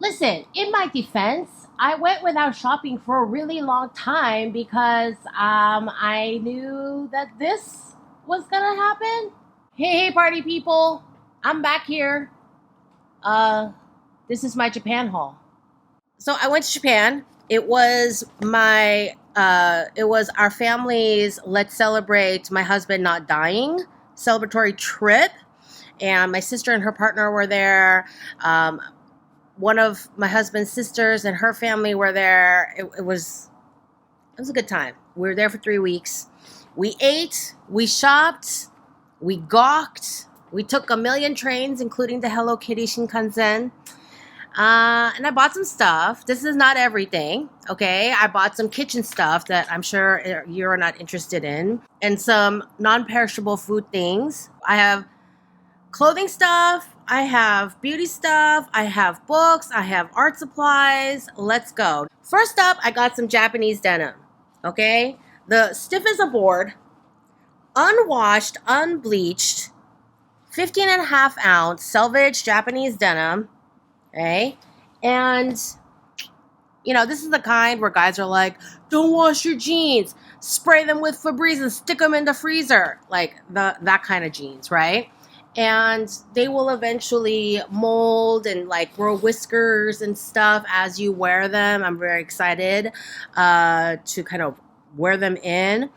Listen, in my defense, I went without shopping for a really long time because I knew that this was gonna happen. Hey, party people, I'm back here. Uh, this is my Japan haul. So I went to Japan. It was our family's let's celebrate my husband not dying celebratory trip, and my sister and her partner were there. One of my husband's sisters and her family were there. It was a good time. We were there for 3 weeks. We ate, we shopped, we gawked, we took a million trains, including the Hello Kitty Shinkansen. And I bought some stuff. This is not everything, okay? I bought some kitchen stuff that I'm sure you're not interested in, and some non-perishable food things. I have clothing stuff, I have beauty stuff, I have books, I have art supplies. Let's go. First up, I got some Japanese denim, okay? The stiff as a board, unwashed, unbleached, 15 and a half ounce selvage Japanese denim. Okay. And, this is the kind where guys are like, don't wash your jeans, spray them with Febreze and stick them in the freezer. Like that kind of jeans, right? And they will eventually mold and like grow whiskers and stuff as you wear them. I'm very excited to kind of wear them in.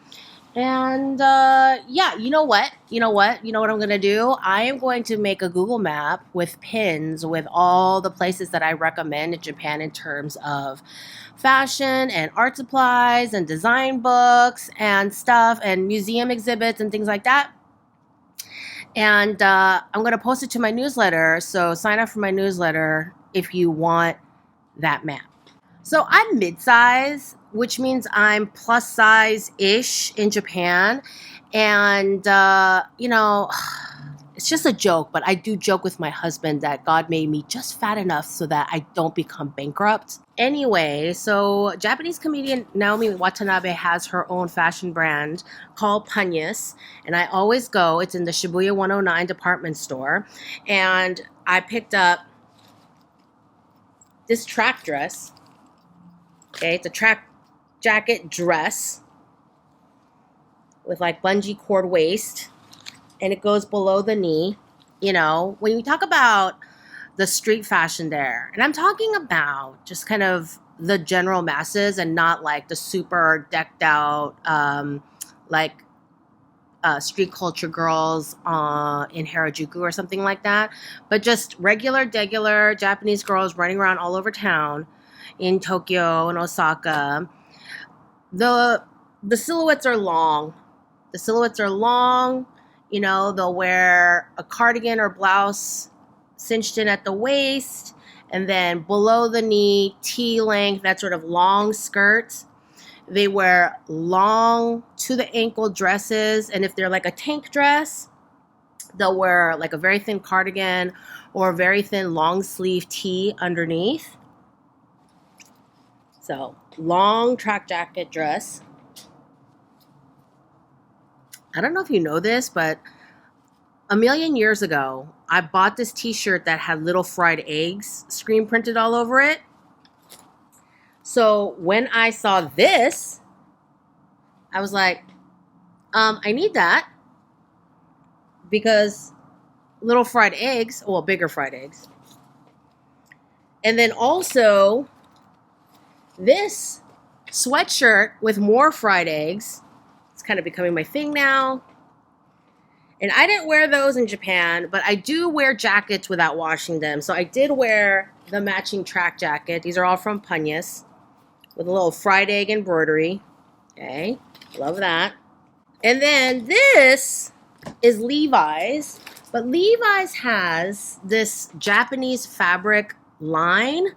And yeah, you know what I'm gonna do? I am going to make a Google map with pins with all the places that I recommend in Japan in terms of fashion and art supplies and design books and stuff and museum exhibits and things like that. And I'm gonna post it to my newsletter, so sign up for my newsletter if you want that map. So I'm mid-size, which means I'm plus size-ish in Japan. And, it's just a joke, but I do joke with my husband that God made me just fat enough so that I don't become bankrupt. Anyway, so Japanese comedian Naomi Watanabe has her own fashion brand called Panyas. And I always go. It's in the Shibuya 109 department store. And I picked up this track dress. Okay, it's a track jacket dress with like bungee cord waist, and it goes below the knee. When you talk about the street fashion there, and I'm talking about just kind of the general masses and not like the super decked out, street culture girls in Harajuku or something like that, but just regular, degular Japanese girls running around all over town in Tokyo and Osaka. The silhouettes are long. They'll wear a cardigan or blouse cinched in at the waist, and then below the knee, T-length, that sort of long skirt. They wear long to the ankle dresses, and if they're like a tank dress, they'll wear like a very thin cardigan or a very thin long sleeve tee underneath. So, long track jacket dress. I don't know if you know this, but a million years ago, I bought this t-shirt that had little fried eggs screen printed all over it. So when I saw this, I was like, I need that because little fried eggs, well, bigger fried eggs. And then also this sweatshirt with more fried eggs. It's kind of becoming my thing now. And I didn't wear those in Japan, but I do wear jackets without washing them. So I did wear the matching track jacket. These are all from Panyas with a little fried egg embroidery. Okay, love that. And then this is Levi's, but Levi's has this Japanese fabric line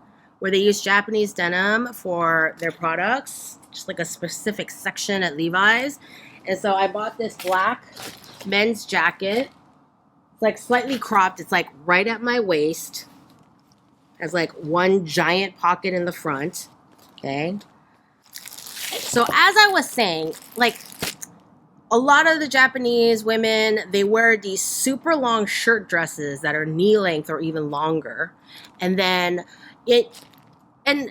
where they use Japanese denim for their products, just like a specific section at Levi's. And so I bought this black men's jacket. It's like slightly cropped. It's like right at my waist. Has like one giant pocket in the front. Okay. So as I was saying, like a lot of the Japanese women, they wear these super long shirt dresses that are knee length or even longer. And then and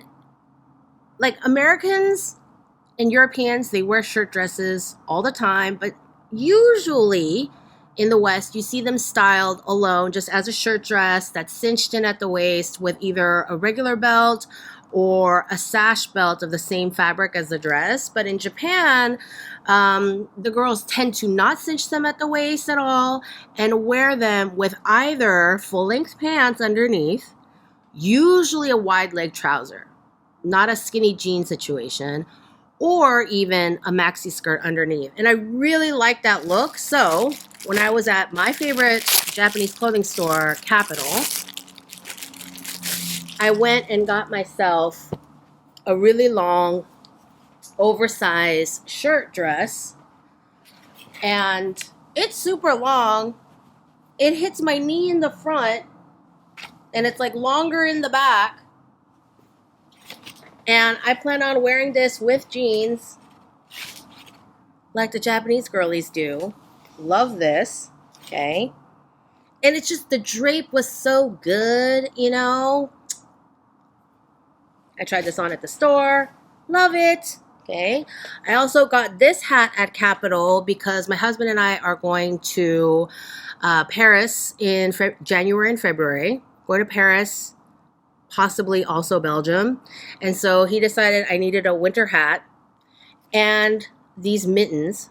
like Americans and Europeans, they wear shirt dresses all the time, but usually in the West, you see them styled alone just as a shirt dress that's cinched in at the waist with either a regular belt or a sash belt of the same fabric as the dress. But in Japan, the girls tend to not cinch them at the waist at all and wear them with either full-length pants underneath, usually a wide leg trouser, not a skinny jean situation, or even a maxi skirt underneath. And I really like that look. So when I was at my favorite Japanese clothing store, Capital, I went and got myself a really long, oversized shirt dress. And it's super long. It hits my knee in the front, and it's like longer in the back. And I plan on wearing this with jeans like the Japanese girlies do. Love this. Okay. And it's just, the drape was so good, you know. I tried this on at the store. Love it. Okay. I also got this hat at Capital because my husband and I are going to Paris in January and February. Going to Paris, possibly also Belgium. And so he decided I needed a winter hat and these mittens.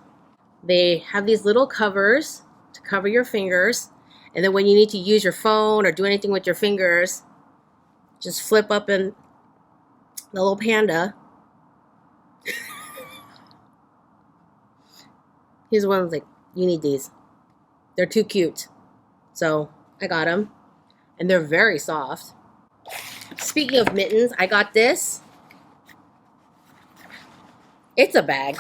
They have these little covers to cover your fingers. And then when you need to use your phone or do anything with your fingers, just flip up in the little panda. He's one of like, you need these. They're too cute. So I got them. And they're very soft. Speaking of mittens, I got this. It's a bag.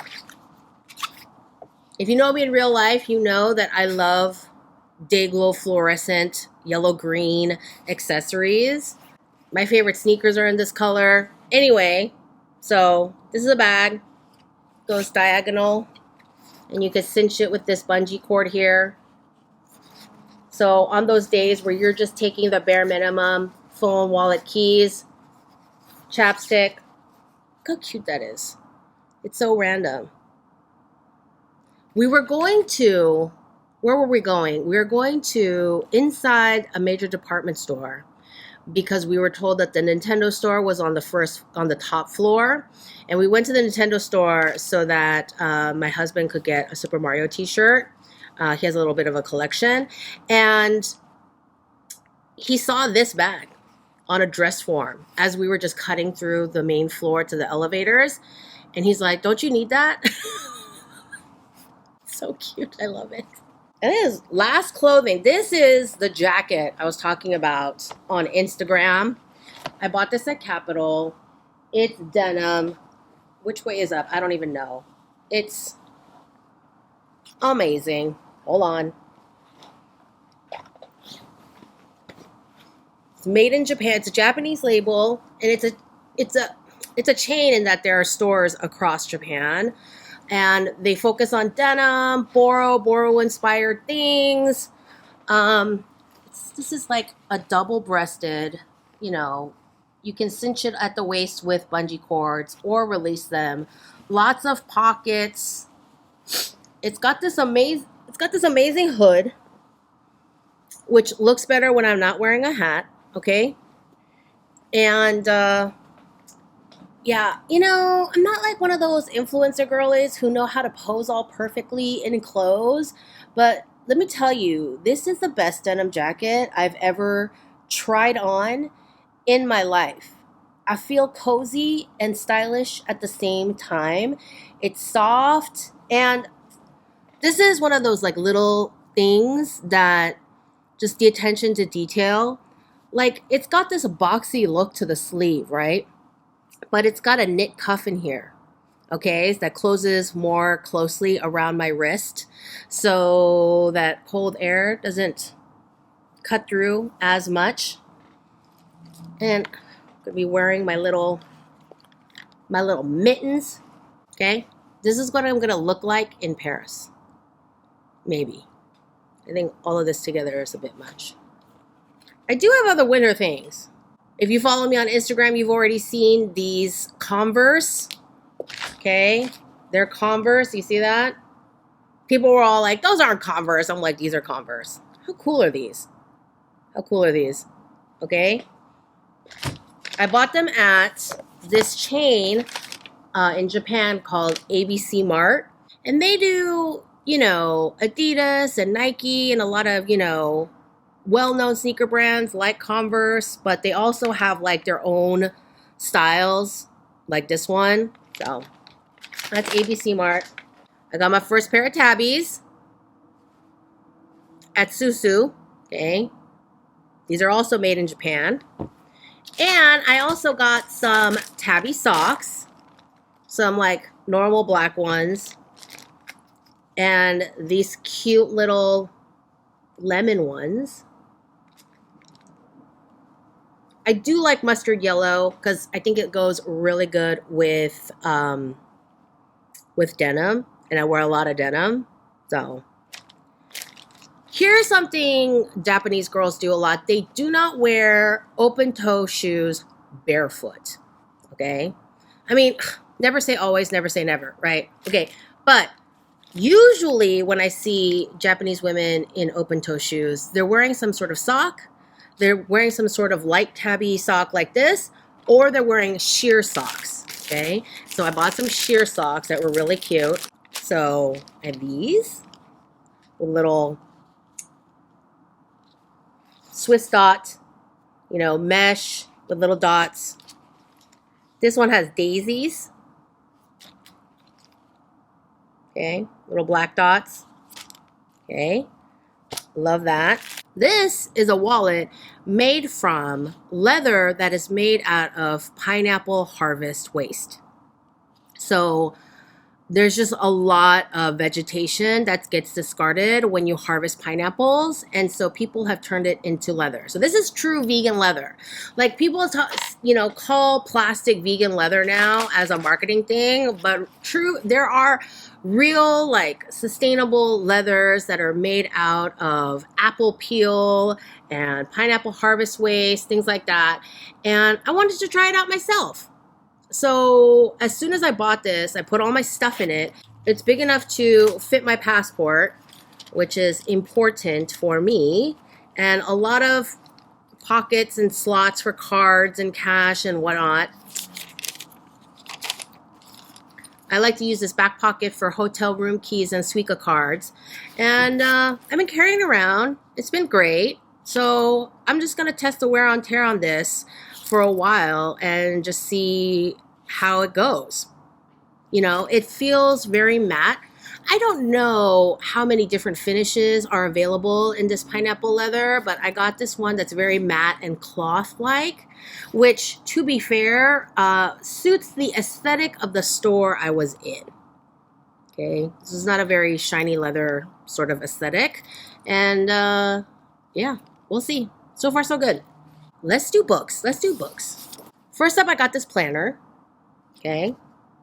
If you know me in real life, you know that I love day-glow fluorescent yellow-green accessories. My favorite sneakers are in this color. Anyway, so this is a bag. Goes diagonal. And you can cinch it with this bungee cord here. So on those days where you're just taking the bare minimum, phone, wallet, keys, chapstick. Look how cute that is. It's so random. We were going to, where were we going? We were going to inside a major department store because we were told that the Nintendo store was on the top floor. And we went to the Nintendo store so that my husband could get a Super Mario t-shirt. He has a little bit of a collection. And he saw this bag on a dress form as we were just cutting through the main floor to the elevators. And he's like, don't you need that? So cute. I love it. And this is last clothing. This is the jacket I was talking about on Instagram. I bought this at Capital. It's denim. Which way is up? I don't even know. It's amazing. Hold on. It's made in Japan. It's a Japanese label, and it's a chain in that there are stores across Japan, and they focus on denim, Boro inspired things. This is like a double-breasted, you know, you can cinch it at the waist with bungee cords or release them. Lots of pockets. It's got this amazing hood, which looks better when I'm not wearing a hat, okay? And yeah, you know, I'm not like one of those influencer girlies who know how to pose all perfectly in clothes, but let me tell you, this is the best denim jacket I've ever tried on in my life. I feel cozy and stylish at the same time. It's soft, and this is one of those like little things that just the attention to detail. Like, it's got this boxy look to the sleeve, right? But it's got a knit cuff in here, okay, that closes more closely around my wrist so that cold air doesn't cut through as much. And I'm gonna be wearing my little mittens, okay? This is what I'm gonna look like in Paris. maybe. I think all of this together is a bit much. I do have other winter things. If you follow me on Instagram, you've already seen these Converse. Okay, they're Converse. You see that? People were all like, those aren't Converse. I'm like, these are Converse. How cool are these? How cool are these? Okay. I bought them at this chain in Japan called ABC Mart. And they do, you know, Adidas and Nike and a lot of, you know, well-known sneaker brands like Converse. But they also have like their own styles like this one. So that's ABC Mart. I got my first pair of Tabis at Susu. Okay. These are also made in Japan. And I also got some Tabi socks. Some like normal black ones. And these cute little lemon ones. I do like mustard yellow because I think it goes really good with denim. And I wear a lot of denim. So here's something Japanese girls do a lot. They do not wear open-toe shoes barefoot, okay? I mean, never say always, never say never, right? Okay, but usually when I see Japanese women in open-toe shoes, they're wearing some sort of sock, they're wearing some sort of light tabby sock like this, or they're wearing sheer socks, okay? So I bought some sheer socks that were really cute. So I have these with little Swiss dot, you know, mesh with little dots. This one has daisies. Okay, little black dots. Okay, love that. This is a wallet made from leather that is made out of pineapple harvest waste. So there's just a lot of vegetation that gets discarded when you harvest pineapples. And so people have turned it into leather. So this is true vegan leather. Like people, you know, call plastic vegan leather now as a marketing thing. But true, there are real like sustainable leathers that are made out of apple peel and pineapple harvest waste, things like that. And I wanted to try it out myself. So as soon as I bought this, I put all my stuff in it. It's big enough to fit my passport, which is important for me, and a lot of pockets and slots for cards and cash and whatnot. I like to use this back pocket for hotel room keys and Suica cards. And I've been carrying it around. It's been great. So I'm just going to test the wear on tear on this for a while and just see how it goes. You know, it feels very matte. I don't know how many different finishes are available in this pineapple leather, but I got this one that's very matte and cloth-like, which, to be fair, suits the aesthetic of the store I was in. Okay, this is not a very shiny leather sort of aesthetic. And yeah, we'll see. So far, so good. Let's do books. Let's do books. First up, I got this planner. Okay.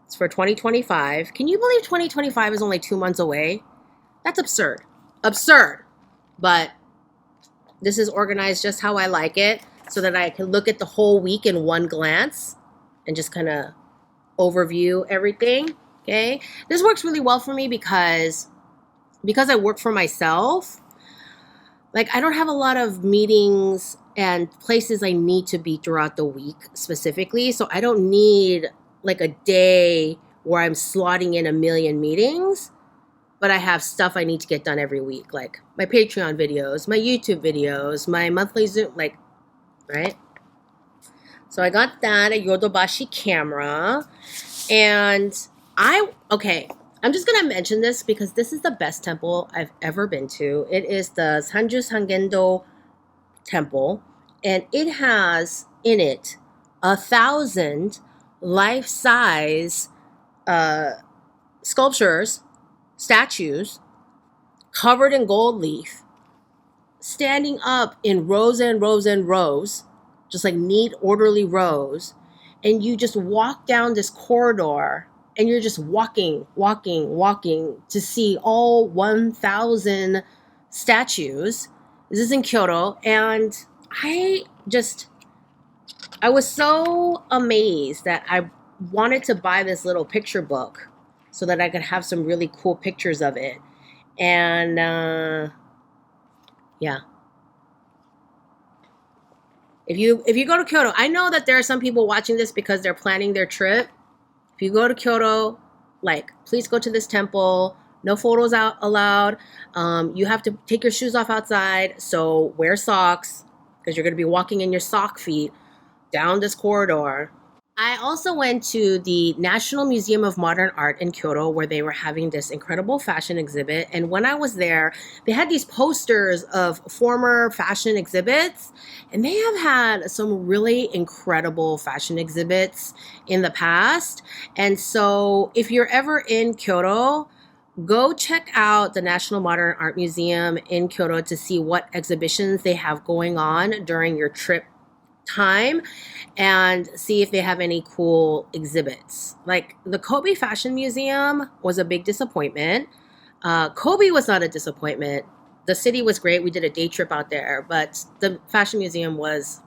It's for 2025. Can you believe 2025 is only 2 months away? That's absurd. Absurd. But this is organized just how I like it so that I can look at the whole week in one glance and just kind of overview everything. Okay. This works really well for me because I work for myself. Like, I don't have a lot of meetings and places I need to be throughout the week specifically. So I don't need like a day where I'm slotting in a million meetings, but I have stuff I need to get done every week, like my Patreon videos, my YouTube videos, my monthly Zoom, like, right? So I got that, a Yodobashi camera, and I'm just going to mention this because this is the best temple I've ever been to. It is the Sanju Sangendo temple, and it has in it 1,000 life-size sculptures, statues, covered in gold leaf, standing up in rows and rows and rows, just like neat, orderly rows, and you just walk down this corridor and you're just walking to see all 1,000 statues. This is in Kyoto, and I just, I was so amazed that I wanted to buy this little picture book so that I could have some really cool pictures of it. And yeah, if you go to Kyoto, I know that there are some people watching this because they're planning their trip. If you go to Kyoto, like, please go to this temple. No photos out allowed. You have to take your shoes off outside, so wear socks because you're going to be walking in your sock feet down this corridor. I also went to the National Museum of Modern Art in Kyoto where they were having this incredible fashion exhibit. And when I was there, they had these posters of former fashion exhibits. And they have had some really incredible fashion exhibits in the past. And so if you're ever in Kyoto, go check out the National Modern Art Museum in Kyoto to see what exhibitions they have going on during your trip time and see if they have any cool exhibits. Like the Kobe Fashion Museum was a big disappointment. Kobe was not a disappointment. The city was great. We did a day trip out there, but the fashion museum was.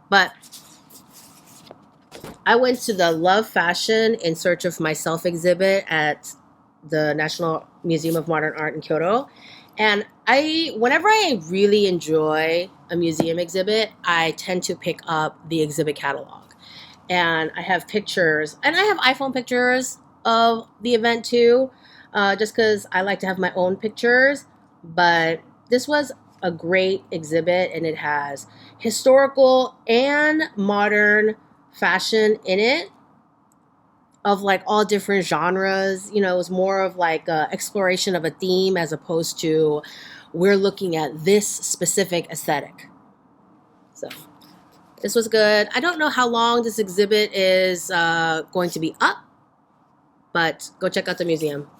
But I went to the Love Fashion in Search of Myself exhibit at the National Museum of Modern Art in Kyoto. And whenever I really enjoy a museum exhibit, I tend to pick up the exhibit catalog. And I have pictures, and I have iPhone pictures of the event too, just because I like to have my own pictures. But this was a great exhibit, and it has historical and modern fashion in it of like all different genres. You know, it was more of like a exploration of a theme as opposed to we're looking at this specific aesthetic. So this was good. I don't know how long this exhibit is going to be up, but go check out the museum.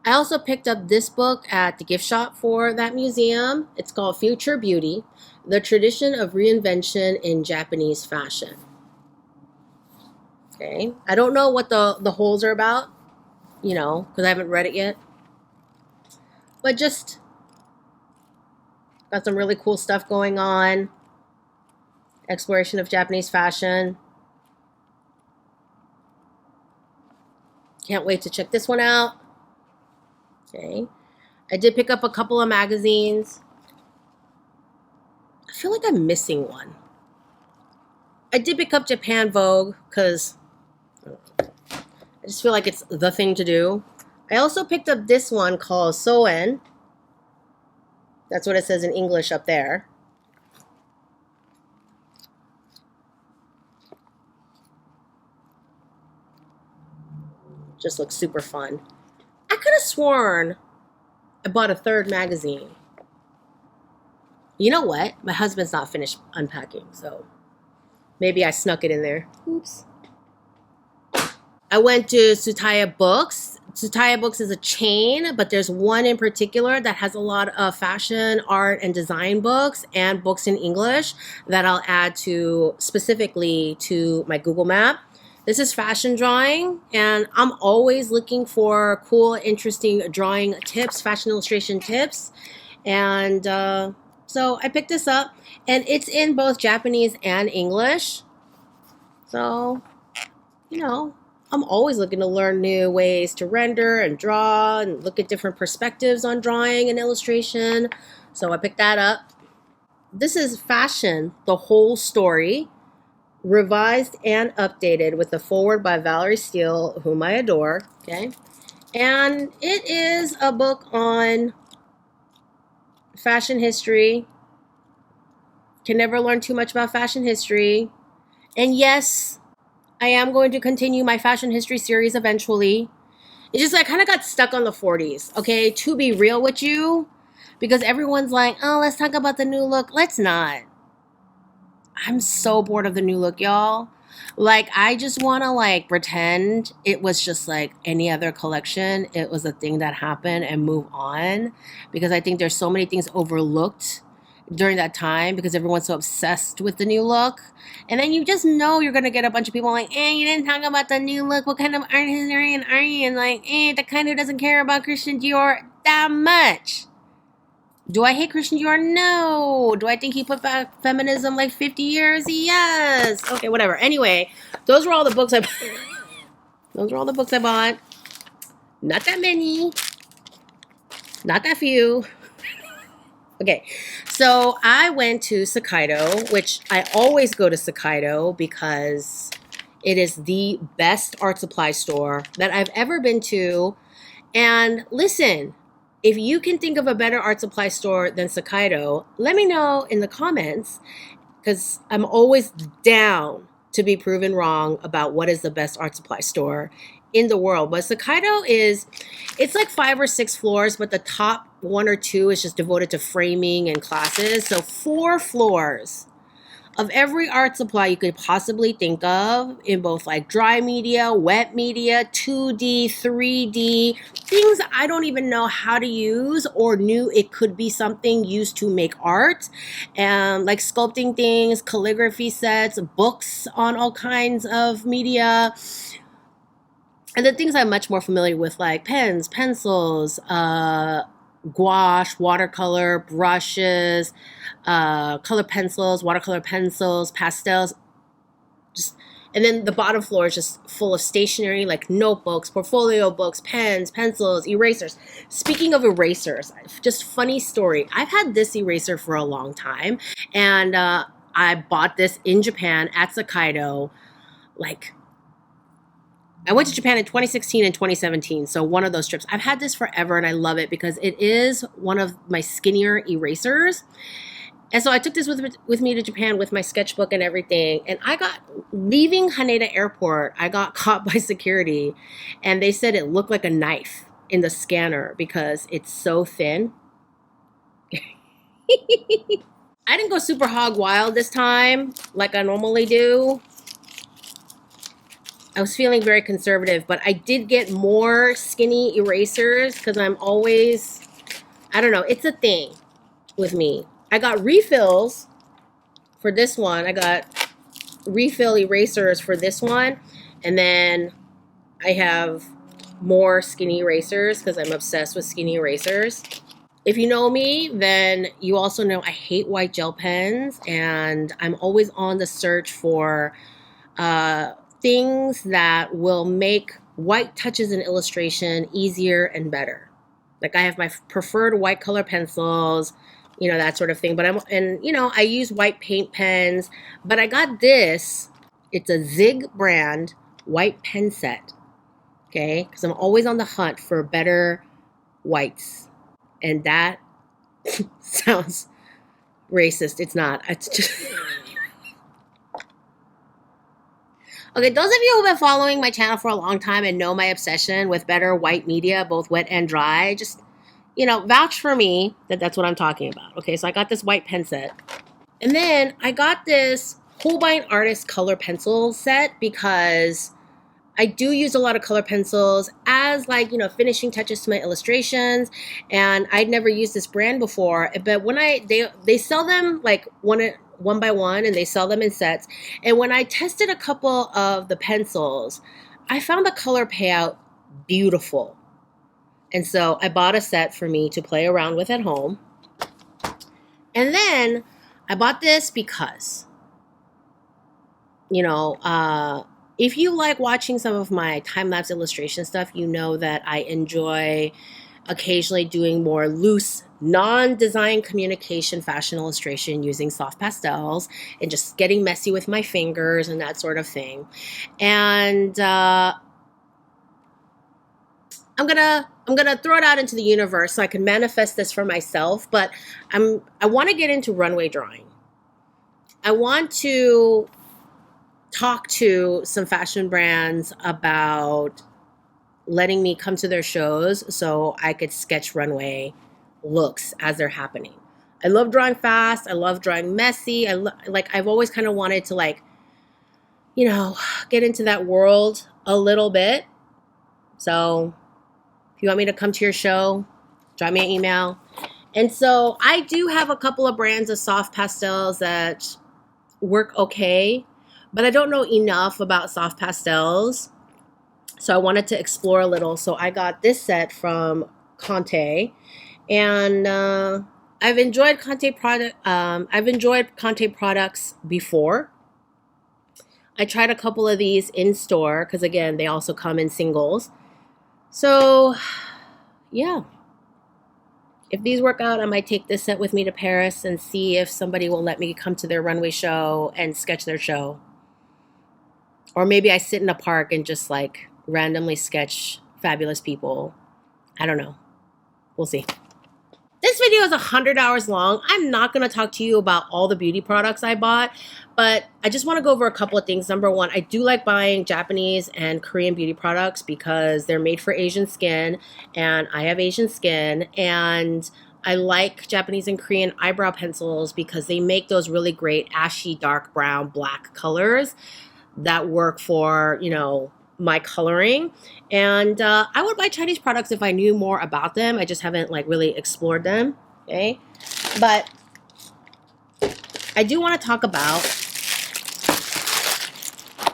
I also picked up this book at the gift shop for that museum. It's called Future Beauty, The Tradition of Reinvention in Japanese Fashion. Okay, I don't know what the holes are about, you know, because I haven't read it yet. But just got some really cool stuff going on. Exploration of Japanese fashion. Can't wait to check this one out. Okay, I did pick up a couple of magazines. I feel like I'm missing one. I did pick up Japan Vogue because I just feel like it's the thing to do. I also picked up this one called Soen. That's what it says in English up there. Just looks super fun. I could have sworn I bought a third magazine. You know what? My husband's not finished unpacking, so maybe I snuck it in there. Oops. I went to Tsutaya Books. Tsutaya Books is a chain, but there's one in particular that has a lot of fashion, art, and design books and books in English that I'll add to specifically to my Google Map. This is fashion drawing, and I'm always looking for cool, interesting drawing tips, fashion illustration tips. And so I picked this up, and it's in both Japanese and English. So, you know, I'm always looking to learn new ways to render and draw and look at different perspectives on drawing and illustration. So I picked that up. This is Fashion, the Whole Story, revised and updated with a foreword by Valerie Steele, whom I adore. Okay. And it is a book on fashion history. Can never learn too much about fashion history. And yes, I am going to continue my fashion history series eventually. It's just I kind of got stuck on the 40s, okay? To be real with you, because everyone's like, oh, let's talk about the new look. Let's not. I'm so bored of the new look, y'all. Like, I just want to, like, pretend it was just, like, any other collection. It was a thing that happened and move on. Because I think there's so many things overlooked during that time because everyone's so obsessed with the new look. And then you just know you're gonna get a bunch of people like, you didn't talk about the new look. What kind of art historian are you? And like, the kind who doesn't care about Christian Dior that much. Do I hate Christian Dior? No. Do I think he put back feminism like 50 years? Yes. Okay, whatever. Anyway, those were all the books I those were all the books I bought. Not that many. Not that few. Okay, so I went to Sakaido, which I always go to Sakaido because it is the best art supply store that I've ever been to. And listen, if you can think of a better art supply store than Sakaido, let me know in the comments because I'm always down to be proven wrong about what is the best art supply store in the world. But Sakaido it's like 5 or 6 floors, but the top 1 or 2 is just devoted to framing and classes. So 4 floors of every art supply you could possibly think of in both like dry media, wet media, 2D, 3D, things I don't even know how to use or knew it could be something used to make art, and like sculpting things, calligraphy sets, books on all kinds of media. And the things I'm much more familiar with, like pens, pencils, gouache, watercolor, brushes, color pencils, watercolor pencils, pastels. And then the bottom floor is just full of stationery, like notebooks, portfolio books, pens, pencils, erasers. Speaking of erasers, just funny story. I've had this eraser for a long time, and I bought this in Japan at Sakaido, like I went to Japan in 2016 and 2017, so one of those trips. I've had this forever and I love it because it is one of my skinnier erasers. And so I took this with me to Japan with my sketchbook and everything. And leaving Haneda Airport, I got caught by security and they said it looked like a knife in the scanner because it's so thin. I didn't go super hog wild this time like I normally do. I was feeling very conservative, but I did get more skinny erasers because I'm always, I don't know, it's a thing with me. I got refills for this one. I got refill erasers for this one. And then I have more skinny erasers because I'm obsessed with skinny erasers. If you know me, then you also know I hate white gel pens. And I'm always on the search for things that will make white touches in illustration easier and better. Like I have my preferred white color pencils, that sort of thing. But I use white paint pens, but I got this. It's a Zig brand white pen set. Okay. Because I'm always on the hunt for better whites. And that sounds racist. It's not. It's just okay, those of you who have been following my channel for a long time and know my obsession with better white media, both wet and dry, just, vouch for me that that's what I'm talking about. Okay, so I got this white pen set. And then I got this Holbein Artist color pencil set because I do use a lot of color pencils as finishing touches to my illustrations. And I'd never used this brand before, but when they sell them like one by one, and they sell them in sets. And when I tested a couple of the pencils, I found the color payout beautiful. And so I bought a set for me to play around with at home. And then I bought this because, if you like watching some of my time-lapse illustration stuff, you know that I enjoy occasionally doing more loose, non-design communication fashion illustration using soft pastels and just getting messy with my fingers and that sort of thing. And I'm gonna throw it out into the universe so I can manifest this for myself. But I want to get into runway drawing. I want to talk to some fashion brands about letting me come to their shows so I could sketch runway looks as they're happening. I love drawing fast. I love drawing messy. I've always kind of wanted to get into that world a little bit. So if you want me to come to your show, drop me an email. And so I do have a couple of brands of soft pastels that work okay, but I don't know enough about soft pastels. So I wanted to explore a little. So I got this set from Conte, and I've enjoyed Conte products before. I tried a couple of these in store because, again, they also come in singles. So, yeah. If these work out, I might take this set with me to Paris and see if somebody will let me come to their runway show and sketch their show. Or maybe I sit in a park and just like randomly sketch fabulous people. I don't know. We'll see. This video is 100 hours long. I'm not going to talk to you about all the beauty products I bought, but I just want to go over a couple of things. Number one, I do like buying Japanese and Korean beauty products because they're made for Asian skin, and I have Asian skin, and I like Japanese and Korean eyebrow pencils because they make those really great ashy, dark brown, black colors that work for, you know, my coloring. And I would buy Chinese products if I knew more about them. I just haven't like really explored them. Okay, but I do want to talk about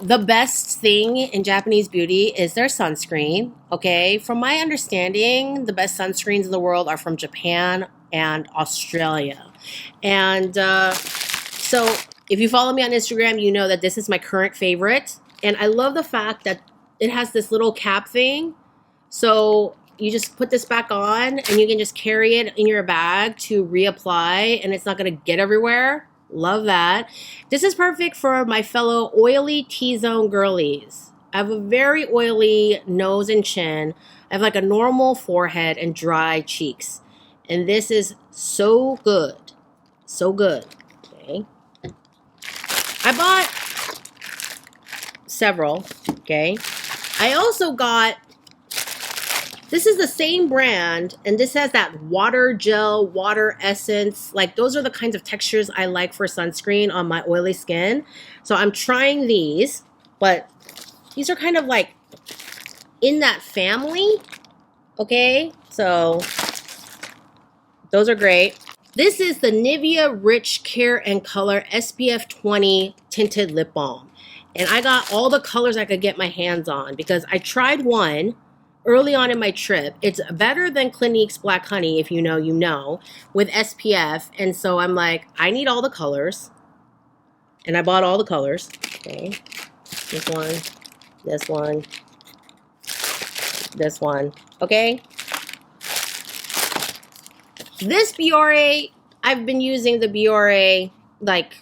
the best thing in Japanese beauty is their sunscreen. Okay, from my understanding, the best sunscreens in the world are from Japan and Australia. And so if you follow me on Instagram, you know that this is my current favorite. And I love the fact that it has this little cap thing. So you just put this back on and you can just carry it in your bag to reapply, and it's not going to get everywhere. Love that. This is perfect for my fellow oily T-zone girlies. I have a very oily nose and chin. I have like a normal forehead and dry cheeks. And this is so good. So good. Okay. I bought several. Okay. I also got, this is the same brand, and this has that water gel, water essence. Like those are the kinds of textures I like for sunscreen on my oily skin. So I'm trying these, but these are kind of like in that family. Okay, so those are great. This is the Nivea Rich Care and Color SPF 20 Tinted Lip Balm. And I got all the colors I could get my hands on because I tried one early on in my trip. It's better than Clinique's Black Honey, if you know, you know, with SPF. And so I'm like, I need all the colors. And I bought all the colors. Okay. This one, this one, this one. Okay. This Biore, I've been using the Biore like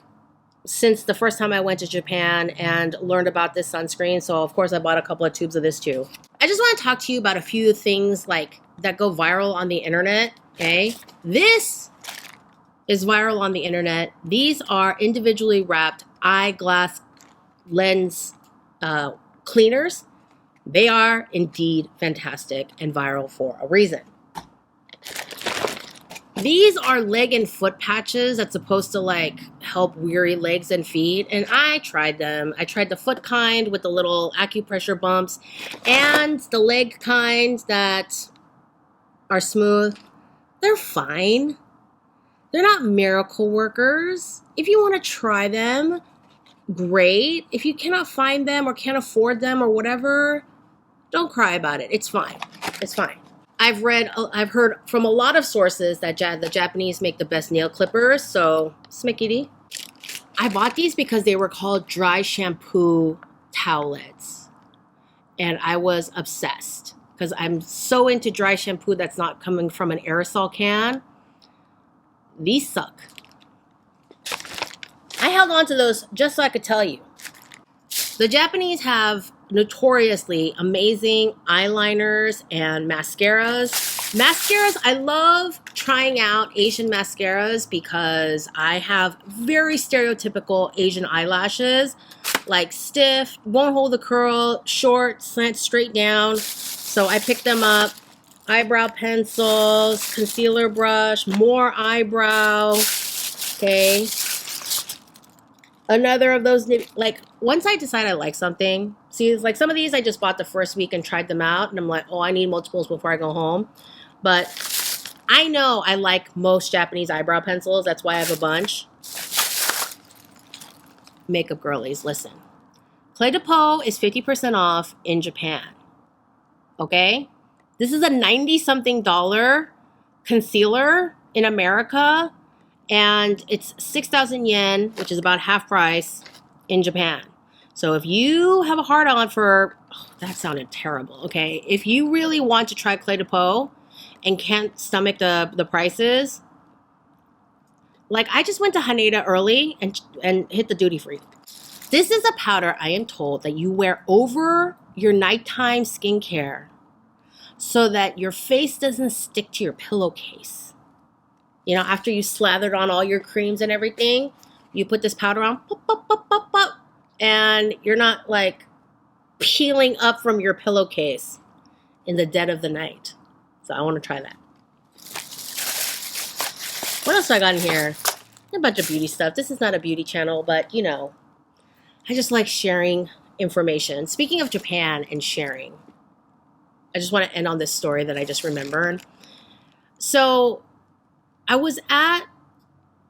since the first time I went to Japan and learned about this sunscreen. So of course I bought a couple of tubes of this too. I just want to talk to you about a few things like that go viral on the internet. Okay. This is viral on the internet. These are individually wrapped eyeglass lens cleaners. They are indeed fantastic and viral for a reason. These are leg and foot patches that's supposed to like help weary legs and feet. And I tried them. I tried the foot kind with the little acupressure bumps and the leg kind that are smooth. They're fine. They're not miracle workers. If you want to try them, great. If you cannot find them or can't afford them or whatever, don't cry about it. It's fine. It's fine. I've heard from a lot of sources that the Japanese make the best nail clippers, so smickety. I bought these because they were called dry shampoo towelettes, and I was obsessed because I'm so into dry shampoo that's not coming from an aerosol can. These suck. I held on to those just so I could tell you. The Japanese have notoriously amazing eyeliners and mascaras. Mascaras, I love trying out Asian mascaras because I have very stereotypical Asian eyelashes, like stiff, won't hold the curl, short, slant straight down. So I picked them up. Eyebrow pencils, concealer brush, more eyebrow. Okay. Another of those, like, once I decide I like something, see, it's like some of these I just bought the first week and tried them out, and I'm like, oh, I need multiples before I go home. But I know I like most Japanese eyebrow pencils. That's why I have a bunch. Makeup girlies, listen. Clé de Peau is 50% off in Japan. Okay? This is a 90-something dollar concealer in America, and it's 6,000 yen, which is about half price in Japan. So if you have a hard on for, oh, that sounded terrible, okay? If you really want to try Clé de Peau and can't stomach the prices, like I just went to Haneda early and hit the duty free. This is a powder I am told that you wear over your nighttime skincare so that your face doesn't stick to your pillowcase. You know, after you slathered on all your creams and everything, you put this powder on, pop, pop, pop, pop, pop, and you're not like peeling up from your pillowcase in the dead of the night. So I want to try that. What else do I got in here? A bunch of beauty stuff. This is not a beauty channel, but you know, I just like sharing information. Speaking of Japan and sharing, I just want to end on this story that I just remembered. So I was at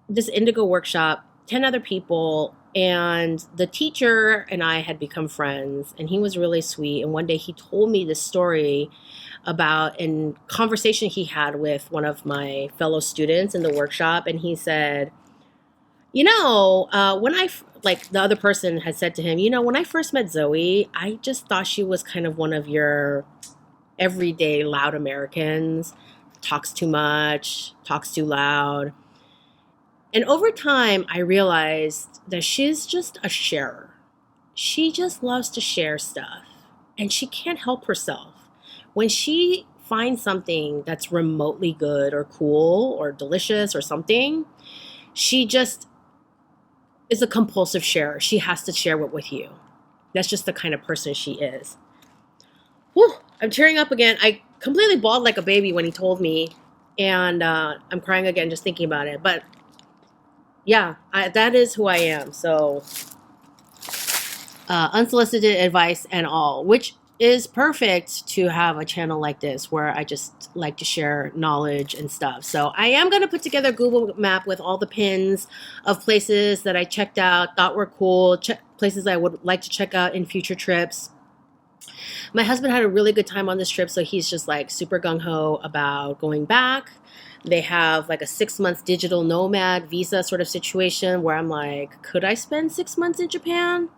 this indigo workshop, 10 other people, and the teacher and I had become friends, and he was really sweet. And one day he told me this story about a conversation he had with one of my fellow students in the workshop. And he said, you know, like the other person had said to him, you know, when I first met Zoe, I just thought she was kind of one of your everyday loud Americans, talks too much, talks too loud. And over time, I realized that she's just a sharer. She just loves to share stuff, and she can't help herself. When she finds something that's remotely good or cool or delicious or something, she just is a compulsive sharer. She has to share it with you. That's just the kind of person she is. Whew, I'm tearing up again. I completely bawled like a baby when he told me, and I'm crying again just thinking about it. But yeah, that is who I am. So unsolicited advice and all, which is perfect to have a channel like this where I just like to share knowledge and stuff. So I am going to put together a Google map with all the pins of places that I checked out, thought were cool, places I would like to check out in future trips. My husband had a really good time on this trip, so he's just like super gung-ho about going back. They have like a 6-month digital nomad visa sort of situation where I'm like, could I spend 6 months in Japan?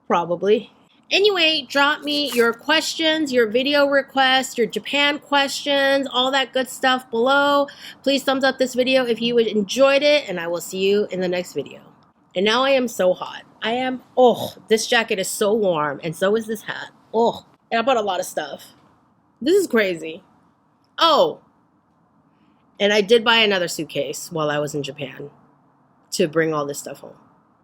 Probably. Anyway, drop me your questions, your video requests, your Japan questions, all that good stuff below. Please thumbs up this video if you enjoyed it, and I will see you in the next video. And now I am so hot. This jacket is so warm, and so is this hat. Oh, and I bought a lot of stuff. This is crazy. Oh, and I did buy another suitcase while I was in Japan to bring all this stuff home.